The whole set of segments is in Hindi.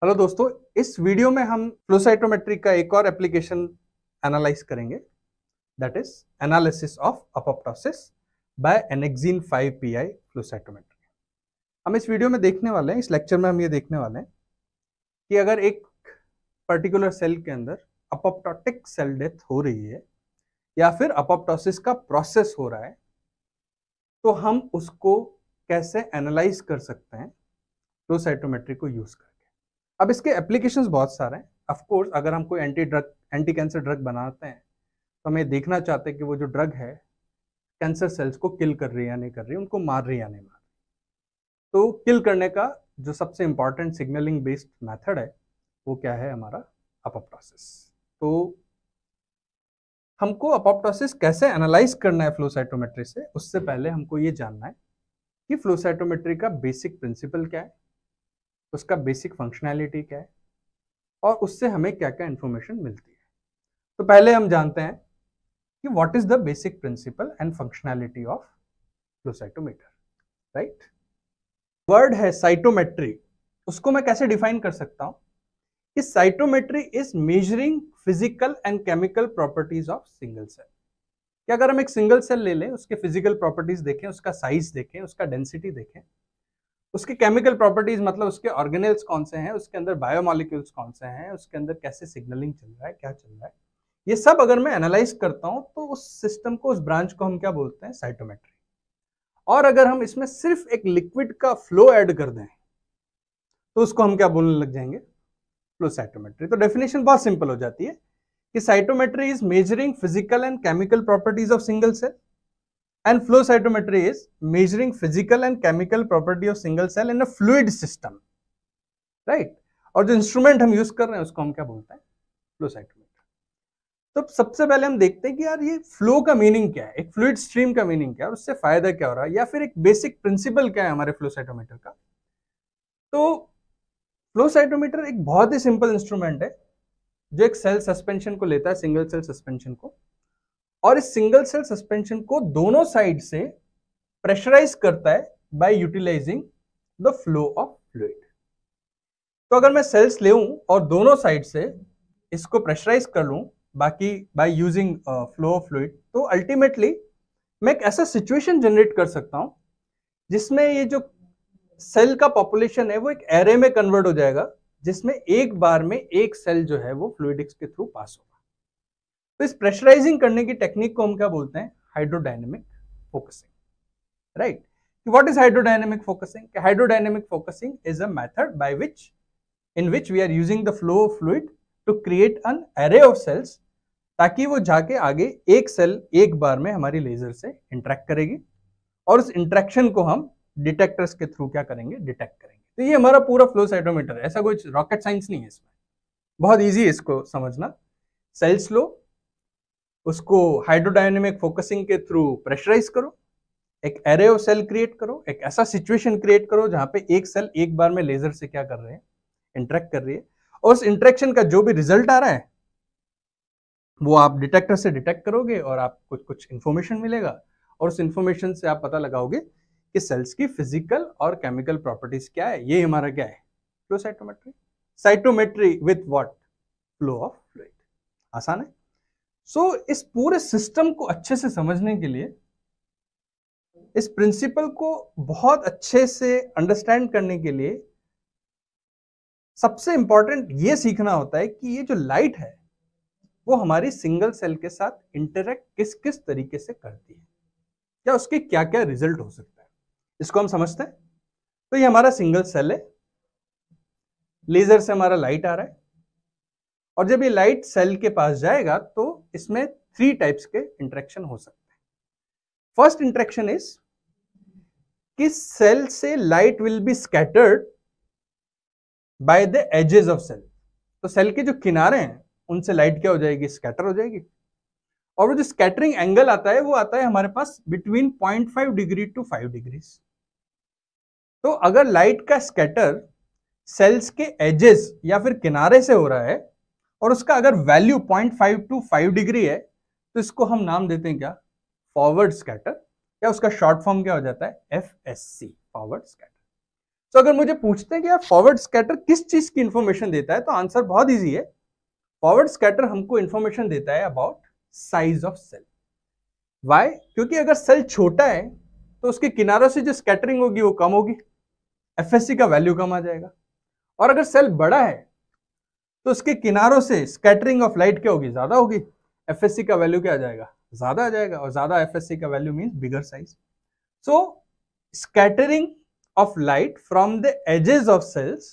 हेलो दोस्तों, इस वीडियो में हम फ्लो साइटोमेट्री का एक और एप्लीकेशन एनालाइज करेंगे, that is analysis of apoptosis by annexin 5-PI flow cytometry. हम इस वीडियो में देखने वाले हैं, इस लेक्चर में हम ये देखने वाले हैं कि अगर एक पर्टिकुलर सेल के अंदर अपोप्टोटिक सेल डेथ हो रही है या फिर अपोप्टोसिस का प्रोसेस हो रहा है तो हम उसको कैसे एनालाइज कर सकते हैं फ्लो साइटोमेट्री को यूज करके। अब इसके एप्लीकेशंस बहुत सारे हैं। ऑफ कोर्स अगर हम कोई एंटी कैंसर ड्रग बनाते हैं तो हमें देखना चाहते हैं कि वो जो ड्रग है कैंसर सेल्स को किल कर रही है या नहीं कर रही है, उनको मार रही है या नहीं मार रही। तो किल करने का जो सबसे इंपॉर्टेंट सिग्नलिंग बेस्ड मेथड है वो क्या है, हमारा अपोप्टोसिस। तो हमको अपोप्टोसिस कैसे एनालाइज करना है फ्लो साइटोमेट्री से, उससे पहले हमको ये जानना है कि फ्लो साइटोमेट्री का बेसिक प्रिंसिपल क्या है, उसका बेसिक फंक्शनैलिटी क्या है और उससे हमें क्या क्या इंफॉर्मेशन मिलती है। तो पहले हम जानते हैं कि what is the basic principle and functionality of flow cytometer, right. Word है साइटोमेट्री, उसको मैं कैसे डिफाइन कर सकता हूं कि cytometry is measuring physical and chemical properties of single cell. कि अगर हम एक सिंगल सेल ले लें, उसके फिजिकल प्रॉपर्टीज देखें, उसका साइज देखें, उसका डेंसिटी देखें, उसके केमिकल प्रॉपर्टीज मतलब उसके ऑर्गेनेल्स कौन से हैं, उसके अंदर बायोमॉलिक्यूल्स कौन से हैं, उसके अंदर कैसे सिग्नलिंग चल रहा है, क्या चल रहा है, ये सब अगर मैं एनालाइज करता हूं तो उस सिस्टम को, उस ब्रांच को हम क्या बोलते हैं, साइटोमेट्री। और अगर हम इसमें सिर्फ एक लिक्विड का फ्लो ऐड कर दें तो उसको हम क्या बोलने लग जाएंगे, फ्लो साइटोमेट्री। तो डेफिनेशन बहुत सिंपल हो जाती है कि cytometry is measuring physical and chemical properties of single cell and flow cytometry is measuring physical and chemical property of single cell in a fluid system, right। और जो इंस्ट्रूमेंट हम यूज कर रहे हैं उसको हम क्या बोलते हैं, फ्लो साइटोमेट्री। तो सबसे पहले हम देखते हैं कि यार ये फ्लो का मीनिंग क्या है, एक फ्लूइड स्ट्रीम का मीनिंग क्या है, उससे फायदा क्या हो रहा है, या फिर एक बेसिक प्रिंसिपल क्या है हमारे फ्लो साइटोमीटर का। तो फ्लो साइटोमीटर एक बहुत ही सिंपल इंस्ट्रूमेंट है जो एक सेल सस्पेंशन को लेता है, सिंगल सेल सस्पेंशन को, और इस सिंगल सेल सस्पेंशन को दोनों साइड से प्रेशराइज करता है by utilising the flow of fluid. तो अगर मैं सेल्स ले और दोनों साइड से इसको प्रेशराइज कर लूं बाकी by using flow of fluid, तो अल्टीमेटली मैं एक ऐसा सिचुएशन जनरेट कर सकता हूं जिसमें ये जो सेल का पॉपुलेशन है वो एक एरे में कन्वर्ट हो जाएगा, जिसमें एक बार में एक सेल जो है वो फ्लूइडिक्स के थ्रू पास होगा। तो इस प्रेशराइजिंग करने की टेक्निक को हम क्या बोलते हैं, hydrodynamic focusing, right. What is hydrodynamic focusing? Hydrodynamic focusing is a method by in which we are using the flow of fluid to create an array of cells, ताकि वो जाके आगे एक सेल एक बार में हमारी लेजर से इंटरेक्ट करेगी और उस इंटरेक्शन को हम डिटेक्टर्स के थ्रू क्या करेंगे, डिटेक्ट करेंगे। तो ये हमारा पूरा फ्लो साइटोमीटर है, ऐसा कोई रॉकेट साइंस नहीं है इसमें, बहुत ईजी है इसको समझना। सेल्स लो, उसको हाइड्रोडायनेमिक फोकसिंग के थ्रू प्रेशराइज करो, एक एरे ऑफ सेल क्रिएट करो, एक ऐसा सिचुएशन क्रिएट करो जहां पे एक सेल एक बार में लेजर से क्या कर रहे हैं, इंटरेक्ट कर रही है, और उस इंटरेक्शन का जो भी रिजल्ट आ रहा है वो आप डिटेक्टर से डिटेक्ट करोगे और आपको कुछ इंफॉर्मेशन मिलेगा, और उस इंफॉर्मेशन से आप पता लगाओगे कि सेल्स की फिजिकल और केमिकल प्रॉपर्टीज क्या है। ये हमारा क्या है, flow cytometry. Cytometry with what, flow of fluid. आसान है। सो इस पूरे सिस्टम को अच्छे से समझने के लिए, इस प्रिंसिपल को बहुत अच्छे से अंडरस्टैंड करने के लिए सबसे इंपॉर्टेंट ये सीखना होता है कि ये जो लाइट है वो हमारी सिंगल सेल के साथ इंटरेक्ट किस किस तरीके से करती है, या उसके क्या क्या रिजल्ट हो सकता है, इसको हम समझते हैं। तो ये हमारा सिंगल सेल है, लेजर से हमारा लाइट आ रहा है, और जब ये लाइट सेल के पास जाएगा तो इसमें 3 टाइप्स के इंटरेक्शन हो सकते हैं। फर्स्ट इंटरेक्शन इज कि सेल से light will be scattered by the edges of cell. तो सेल के जो किनारे हैं उनसे लाइट क्या हो जाएगी, स्कैटर हो जाएगी, और वो जो स्कैटरिंग एंगल आता है वो आता है हमारे पास बिटवीन 0.5 डिग्री टू 5 डिग्री। तो अगर लाइट का स्कैटर सेल्स के एजेस या फिर किनारे से हो रहा है और उसका अगर वैल्यू 0.5 टू 5 डिग्री है तो इसको हम नाम देते हैं क्या, फॉरवर्ड स्कैटर, या उसका शॉर्ट फॉर्म क्या हो जाता है, FSC, फॉरवर्ड स्कैटर। तो अगर मुझे पूछते हैं कि यार फॉरवर्ड स्कैटर किस चीज की इंफॉर्मेशन देता है, तो आंसर बहुत इजी है। फॉरवर्ड स्कैटर हमको इंफॉर्मेशन देता है about size of cell. Why? क्योंकि अगर सेल छोटा है तो उसके किनारों से जो स्कैटरिंग होगी वो कम होगी, एफएससी का वैल्यू कम आ जाएगा। और अगर सेल बड़ा है तो उसके किनारों से स्कैटरिंग ऑफ लाइट क्या होगी, ज्यादा होगी, एफएससी का वैल्यू क्या आ जाएगा, ज्यादा आ जाएगा। और ज्यादा एफएससी का value means bigger size. So scattering of light from the edges of cells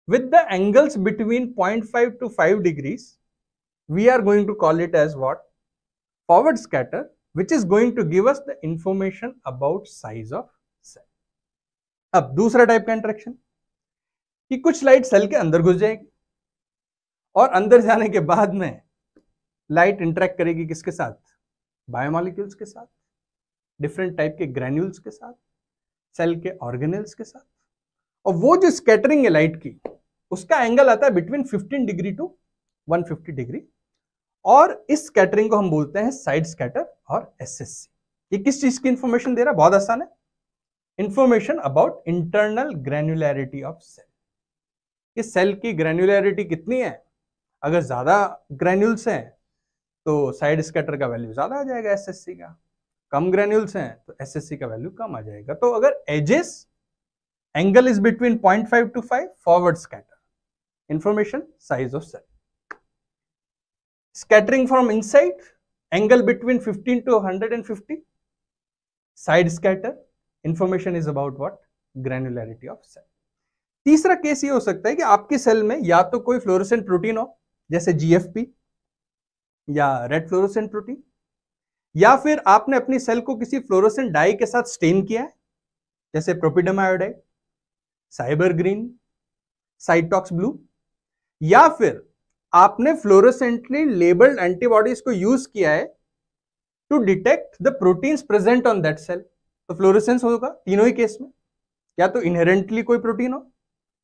with the angles between 0.5 to 5 degrees, we are going to call it as what? Forward scatter, which is going to give us the information about size of cell. अब दूसरा टाइप का इंटरेक्शन कि कुछ लाइट सेल के अंदर घुस जाएगी और अंदर जाने के बाद में लाइट इंटरेक्ट करेगी किसके साथ, बायोमॉलिक्यूल्स के साथ, डिफरेंट टाइप के ग्रैन्यूल्स के साथ, सेल के ऑर्गेनेल्स के साथ। और वो जो स्कैटरिंग है लाइट की, उसका एंगल आता है बिटवीन 15 डिग्री टू 150 डिग्री। और इस स्कैटरिंग को हम बोलते हैं साइड स्कैटर और एसएससी। ये किस चीज की इंफॉर्मेशन दे रहा है, बहुत आसान है, information about internal granularity of cell. कि सेल की ग्रैन्युलैरिटी कितनी है, अगर ज्यादा ग्रैन्यूल्स हैं तो साइड स्कैटर का वैल्यू ज्यादा आ जाएगा एसएससी का, कम ग्रैन्यूल्स हैं तो एसएससी का वैल्यू कम आ जाएगा। तो अगर edges angle is between 0.5 to 5, forward scatter, information size of cell. Scattering from inside, angle between 15 to 150, side scatter, information is about what, granularity of cell. तीसरा केस ये हो सकता है कि आपके सेल में या तो कोई फ्लोरोसेंट प्रोटीन हो जैसे जीएफपी या रेड फ्लोरोसेंट प्रोटीन, या फिर आपने अपनी सेल को किसी फ्लोरोसेंट डाई के साथ स्टेन किया है जैसे propidium iodide, SYBR green, Sytox blue, या फिर आपने फ्लोरोसेंटली लेबल्ड एंटीबॉडीज को यूज किया है to detect the proteins present on that cell. तो फ्लोरोसेंस होगा तीनों ही केस में, या तो इनहेरेंटली कोई प्रोटीन हो,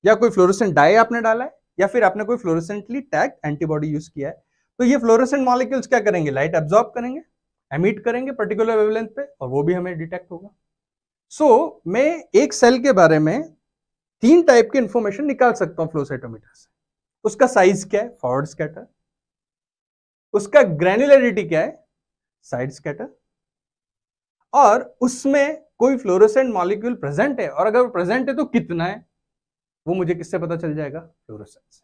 या कोई फ्लोरोसेंट डाई आपने डाला है, या फिर आपने कोई फ्लोरोसेंटली टैग्ड एंटीबॉडी यूज किया है। तो ये फ्लोरोसेंट मॉलिक्यूल्स क्या करेंगे, लाइट एब्जॉर्ब करेंगे, एमिट करेंगे पर्टिकुलर वेवलेंथ पे, और वो भी हमें डिटेक्ट होगा। सो मैं एक सेल के बारे में 3 टाइप के इंफॉर्मेशन निकाल सकता हूं फ्लो साइटोमीटर से। उसका साइज क्या है, फॉरवर्ड स्कैटर, उसका ग्रैन्युलैरिटी क्या है, साइड स्कैटर, और उसमें कोई फ्लोरोसेंट मॉलिक्यूल प्रेजेंट है, और अगर प्रेजेंट है तो कितना है, वो मुझे किससे पता चल जाएगा, फ्लोरोसेंट से।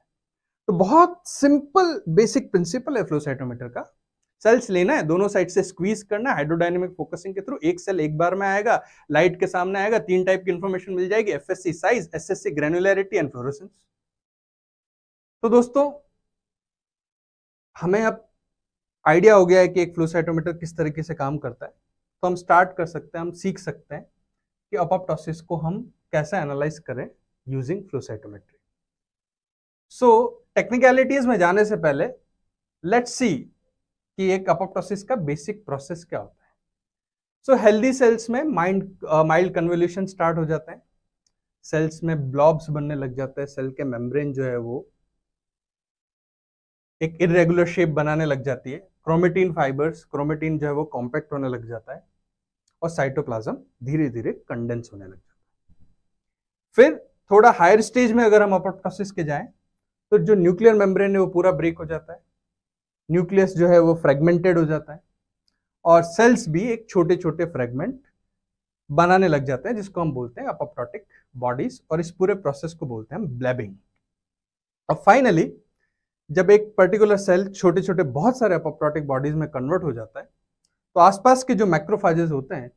तो बहुत सिंपल बेसिक प्रिंसिपल है फ्लो साइटोमीटर का। सेल्स लेना है, दोनों साइड से स्क्वीज करना है हाइड्रोडायनेमिक फोकसिंग के थ्रू, एक सेल एक बार में आएगा, लाइट के सामने आएगा, 3 टाइप की इंफॉर्मेशन मिल जाएगी, FSc size, SSC granularity and fluorescence. तो दोस्तों हमें अब आइडिया हो गया है कि एक फ्लो साइटोमीटर किस तरीके से काम करता है। तो हम स्टार्ट कर सकते हैं, हम सीख सकते हैं कि अपोप्टोसिस को हम कैसे एनालाइज करें यूजिंग फ्लो साइटोमेट्री। सो टेक्निकलिटीज में जाने से पहले लेट्स सी कि एक अपोप्टोसिस का बेसिक प्रोसेस क्या होता है। सो हेल्दी सेल्स में माइल्ड कन्वोल्यूशन स्टार्ट हो जाते हैं, सेल्स में ब्लॉब्स बनने लग जाते हैं, सेल के मेम्ब्रेन जो है वो एक इरेगुलर शेप बनाने लग जाती है, क्रोमेटिन फाइबर्स, क्रोमेटिन जो है वो कॉम्पैक्ट होने लग जाता है, और साइटोप्लाज्म धीरे धीरे कंडेंस होने लग जाता है। फिर थोड़ा हायर स्टेज में अगर हम अपोप्टोसिस के जाएं तो जो न्यूक्लियर मेम्ब्रेन है वो पूरा ब्रेक हो जाता है, न्यूक्लियस जो है वो फ्रेगमेंटेड हो जाता है, और सेल्स भी एक छोटे छोटे फ्रेगमेंट बनाने लग जाते हैं जिसको हम बोलते हैं अपोप्टोटिक बॉडीज, और इस पूरे प्रोसेस को बोलते हैं हम ब्लैबिंग। और फाइनली जब एक पर्टिकुलर सेल छोटे छोटे बहुत सारे अपोप्टोटिक बॉडीज में कन्वर्ट हो जाता है तो आसपास के जो मैक्रोफेजेस होते हैं,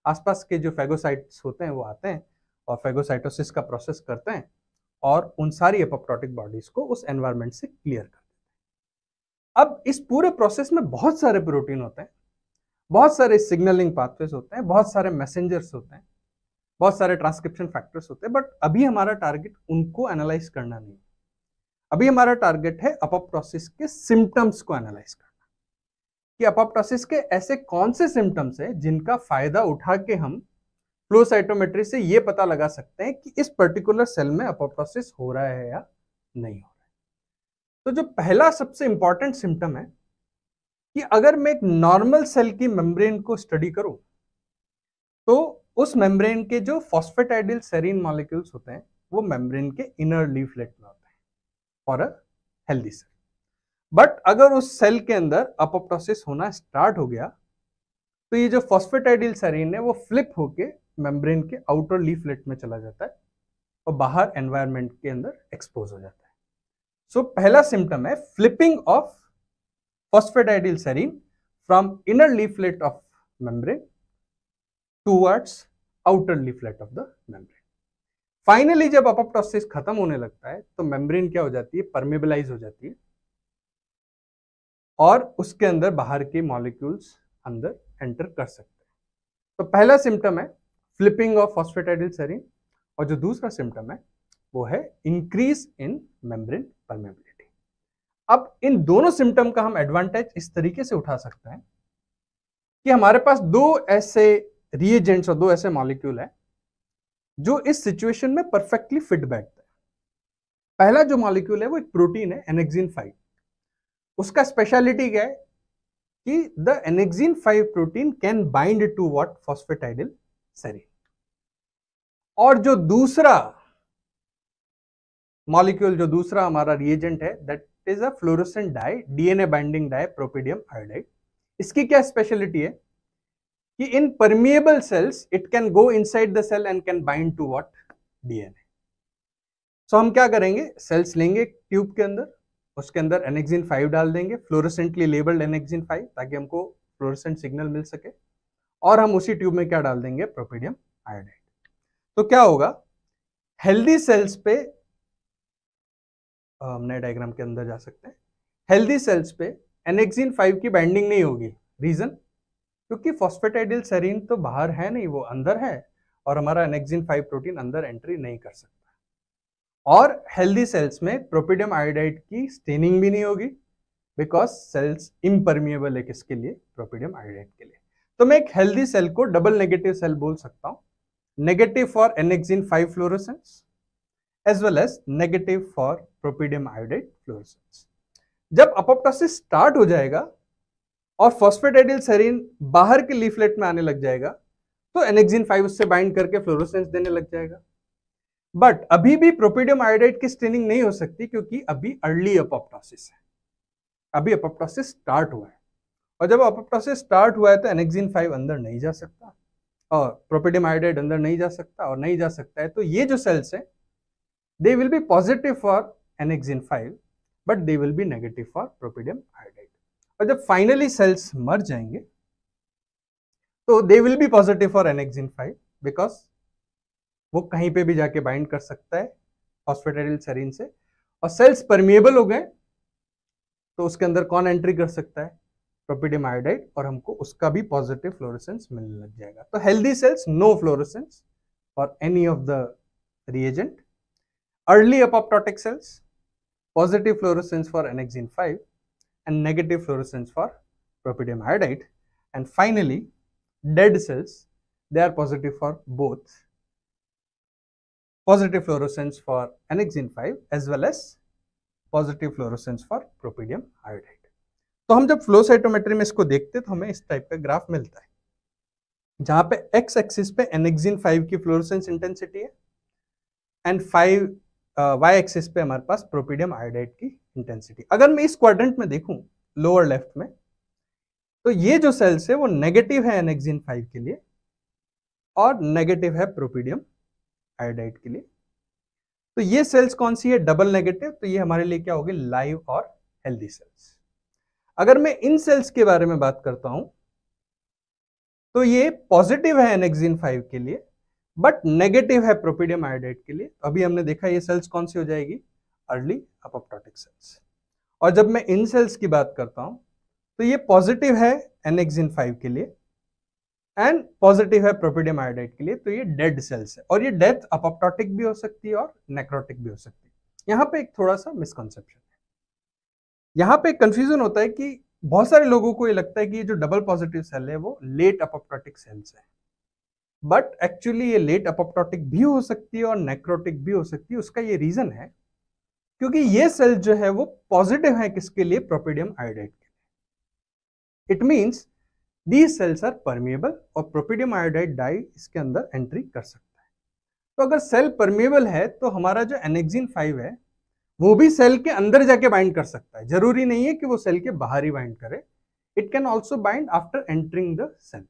आसपास के जो फेगोसाइट्स होते हैं वो आते हैं और फेगोसाइटोसिस का प्रोसेस करते हैं और उन सारी एपोप्टोटिक बॉडीज को उस एनवायरनमेंट से क्लियर कर देते हैं। अब इस पूरे प्रोसेस में बहुत सारे प्रोटीन होते हैं, बहुत सारे सिग्नलिंग पाथवेज होते हैं, बहुत सारे मैसेंजर्स होते हैं, बहुत सारे ट्रांसक्रिप्शन फैक्टर्स होते हैं, बट अभी हमारा टारगेट उनको एनालाइज करना नहीं। अभी हमारा टारगेट है अपोप्टोसिस के सिम्टम्स को एनालाइज करना, कि अपोप्टोसिस के ऐसे कौन से सिम्टम्स है जिनका फायदा उठा के हम फ्लो साइटोमेट्री से ये पता लगा सकते हैं कि इस पर्टिकुलर सेल में अपोप्टोसिस हो रहा है या नहीं हो रहा है। तो जो पहला सबसे इंपॉर्टेंट सिम्टम है कि अगर मैं एक नॉर्मल सेल की मेम्ब्रेन को स्टडी करूं तो उस मेम्ब्रेन के जो फॉस्फेटाइडिल सेरीन मॉलिक्यूल्स होते हैं वो मेम्ब्रेन के इनर लीफलेट में होते हैं for a healthy cell. But अगर उस सेल के अंदर अपोप्टोसिस होना स्टार्ट हो गया तो ये जो फॉस्फेटाइडिल सेरीन है वो फ्लिप होके मेम्ब्रेन के आउटर लीफलेट में चला जाता है और बाहर एनवायरनमेंट के अंदर एक्सपोज हो जाता है। सो पहला सिम्टम है flipping of phosphatidyl serine from inner leaflet of membrane towards outer leaflet of the membrane. Finally जब अपोप्टोसिस खत्म होने लगता है तो मेम्ब्रेन क्या हो जाती है, परमेबलाइज हो जाती है और उसके अंदर बाहर के मॉलिक्यूल्स अंदर एंटर कर सकते हैं। तो पहला सिम्टम है फ्लिपिंग ऑफ फॉस्फेटाइडिल सेरीन और जो दूसरा सिम्टम है वो है इंक्रीज इन मेम्ब्रेन परमेबिलिटी। अब इन दोनों सिम्टम का हम एडवांटेज इस तरीके से उठा सकते हैं कि हमारे पास दो ऐसे रिएजेंट्स और दो ऐसे मॉलिक्यूल है जो इस सिचुएशन में परफेक्टली फिट बैठते हैं। पहला जो मॉलिक्यूल है वो एक प्रोटीन है एनेक्सिन 5। उसका स्पेशलिटी क्या है कि the annexin 5 protein can bind to what, phosphatidyl serine. और जो दूसरा मॉलिक्यूल, जो दूसरा हमारा रिएजेंट है, that is a fluorescent dye, DNA binding dye propidium iodide. इसकी क्या स्पेशलिटी है कि in permeable cells it can go inside the cell and can bind to what, DNA. So हम क्या करेंगे, सेल्स लेंगे ट्यूब के अंदर, उसके अंदर एनेक्सिन 5 डाल देंगे, फ्लोरोसेंटली लेबल्ड एनेक्सिन 5, ताकि हमको फ्लोरोसेंट सिग्नल मिल सके, और हम उसी ट्यूब में क्या डाल देंगे, प्रोपिडियम आयोडाइड। तो क्या होगा, हेल्दी सेल्स पे, हम नए डायग्राम के अंदर जा सकते हैं, हेल्दी सेल्स पे एनेक्सिन 5 की बाइंडिंग नहीं होगी। रीजन, क्योंकि फॉस्फेटाइडिल सेरीन तो बाहर है नहीं, वो अंदर है, और हमारा एनेक्सिन 5 प्रोटीन अंदर एंट्री नहीं कर सकता। और हेल्दी सेल्स में प्रोपिडियम आयोडाइड की स्टेनिंग भी नहीं होगी, बिकॉज सेल्स इम्परमिएबल है किसके लिए, प्रोपिडियम आयोडाइड के लिए। तो मैं एक हेल्दी सेल को डबल नेगेटिव सेल बोल सकता हूं, negative for annexin 5 fluorescence as well as negative for propidium iodide fluorescence। जब अपोप्टोसिस स्टार्ट हो जाएगा और फॉस्फेटाइडिल सेरीन बाहर के लीफलेट में आने लग जाएगा तो एनेक्सिन 5 उससे बाइंड करके फ्लोरोसेंस देने लग जाएगा। बट अभी भी प्रोपिडियम आयोडाइड की स्टेनिंग नहीं हो सकती, क्योंकि अभी अर्ली अपोप्टोसिस है, अभी अपोप्टोसिस स्टार्ट हुआ है। और जब अपोप्टोसिस स्टार्ट हुआ है तो एनेक्सिन 5 अंदर नहीं जा सकता और प्रोपिडियम आयोडाइड अंदर नहीं जा सकता, और नहीं जा सकता है तो ये जो सेल्स है they will be positive for annexin 5 but they will be negative for propidium iodide। और जब फाइनली सेल्स मर जाएंगे तो they will be positive for annexin 5 because वो कहीं पे भी जाके बाइंड कर सकता है फॉस्फेटाइडिल सेरीन से, और सेल्स परमिएबल हो गए तो उसके अंदर कौन एंट्री कर सकता है, प्रोपिडियम आयोडाइड, और हमको उसका भी पॉजिटिव फ्लोरोसेंस मिलने लग जाएगा। तो healthy cells no fluorescence for any of the reagent, early apoptotic cells positive fluorescence for annexin 5 and negative fluorescence for propidium iodide, and finally dead cells, they are positive for both positive fluorescence for annexin 5 as well as positive fluorescence for propidium iodide। तो हम जब फ्लो साइटोमेट्री में इसको देखते हैं तो हमें इस टाइप का ग्राफ मिलता है, जहां पे एक्स एक्सिस पे एनेक्सिन 5 की फ्लोरोसेंस इंटेंसिटी है एंड 5 वाई एक्सिस पे हमारे पास प्रोपिडियम आयोडाइड की इंटेंसिटी। अगर मैं इस क्वाड्रेंट में देखूं लोअर लेफ्ट में, तो ये जो सेल्स है वो नेगेटिव है एनेक्सिन 5 के लिए और नेगेटिव है प्रोपिडियम आयोडाइड के लिए। तो ये सेल्स कौन सी है, डबल नेगेटिव, तो ये हमारे लिए क्या होगी, लाइव और हेल्दी सेल्स। अगर मैं इन सेल्स के बारे में बात करता हूं तो ये पॉजिटिव है एनेक्सिन 5 के लिए बट नेगेटिव है प्रोपिडियम आयोडाइड के लिए। अभी हमने देखा ये सेल्स कौन सी हो जाएगी, अर्ली अपोप्टोटिक सेल्स। और जब मैं इन सेल्स की बात करता हूं तो ये पॉजिटिव है एनेक्सिन 5 के लिए एंड पॉजिटिव है प्रोपिडियम आयोडाइड के लिए, तो ये डेड सेल्स है। और ये डेथ अपोप्टोटिक भी हो सकती है और नेक्रोटिक भी हो सकती है। यहां पे एक थोड़ा सा मिसकंसेप्शन है, यहां पे कंफ्यूजन होता है कि बहुत सारे लोगों को ये लगता है कि ये जो डबल पॉजिटिव सेल है वो लेट अपोप्टोटिक सेल्स है, बट एक्चुअली ये लेट अपोप्टोटिक भी हो सकती है और नेक्रोटिक भी हो सकती है। उसका ये रीजन है क्योंकि ये सेल जो है वो पॉजिटिव है किसके लिए, प्रोपिडियम आयोडाइड के लिए। It means these cells are permeable और प्रोपिडियम आयोडाइड डाई इसके अंदर एंट्री कर सकता है। तो अगर सेल परमिएबल है तो हमारा जो एनेक्सिन 5 है वो भी सेल के अंदर जाके बाइंड कर सकता है, जरूरी नहीं है कि वो सेल के बाहर ही बाइंड करे, it can also bind after entering the cell.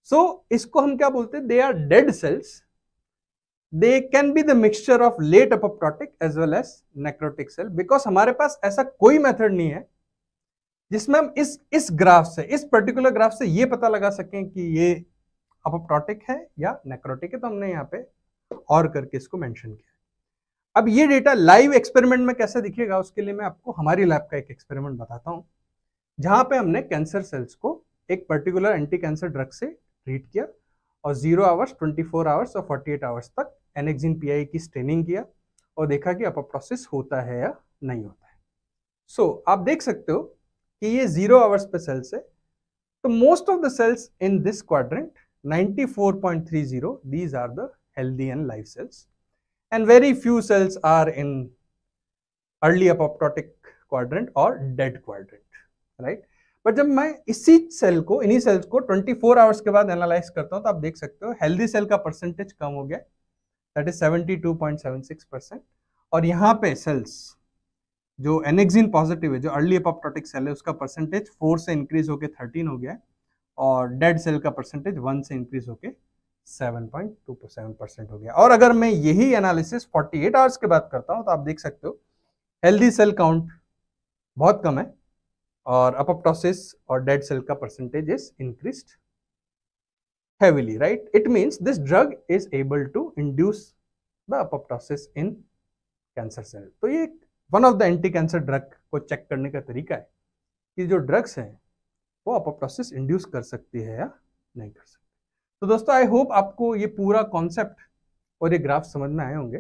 So इसको हम क्या बोलते हैं, they are dead cells, they can be the mixture of late apoptotic as well as necrotic cell, because हमारे पास ऐसा कोई मेथड नहीं है जिसमें हम इस ग्राफ से, इस पर्टिकुलर ग्राफ से ये पता लगा सकें कि ये अपोप्टोटिक है या नेक्रोटिक है, तो हमने यहाँ पे और करके इसको मेंशन किया। अब ये डेटा लाइव एक्सपेरिमेंट में कैसे दिखेगा, उसके लिए मैं आपको हमारी लैब का एक एक्सपेरिमेंट बताता हूँ, जहां पे हमने कैंसर सेल्स को एक पर्टिकुलर एंटी कैंसर ड्रग से ट्रीट किया और 0 आवर्स, 24 आवर्स और 48 आवर्स तक एनेक्सिन पीआई की स्टेनिंग किया और देखा कि अपोप्टोसिस होता है या नहीं होता है। सो आप देख सकते हो कि ये 0 आवर्स पे सेल्स है, तो most of the sales in this quadrant 94.30 these are the healthy and live cells and very few cells are in early apoptotic quadrant or dead quadrant, right? But जब मैं इसी सेल को, इन्हीं सेल्स को 24 आवर्स के बाद एनालाइज करता हूं तो आप देख सकते हो हेल्दी सेल का परसेंटेज कम हो गया, दैट इज 72.76%, और यहाँ पे सेल्स जो एनेक्सिन पॉजिटिव है, जो अर्ली अपोप्टोटिक सेल है, उसका परसेंटेज 4 से इंक्रीज होकर 13 हो गया, और डेड सेल का परसेंटेज 1 से इंक्रीज होकर 7.27% हो गया। और अगर मैं यही एनालिसिस 48 आवर्स के बाद करता हूं तो आप देख सकते हो हेल्दी सेल काउंट बहुत कम है और अपोप्टोसिस और डेड सेल का percentage is increased heavily, right? It means this drug is able to induce the apoptosis in cancer cell. तो ये one of the anti cancer drug को चेक करने का तरीका है कि जो ड्रग्स हैं वो अपोप्टोसिस इंड्यूस कर सकती है या नहीं कर सकती। तो दोस्तों आई होप आपको ये पूरा कॉन्सेप्ट और ये ग्राफ समझ में आए होंगे।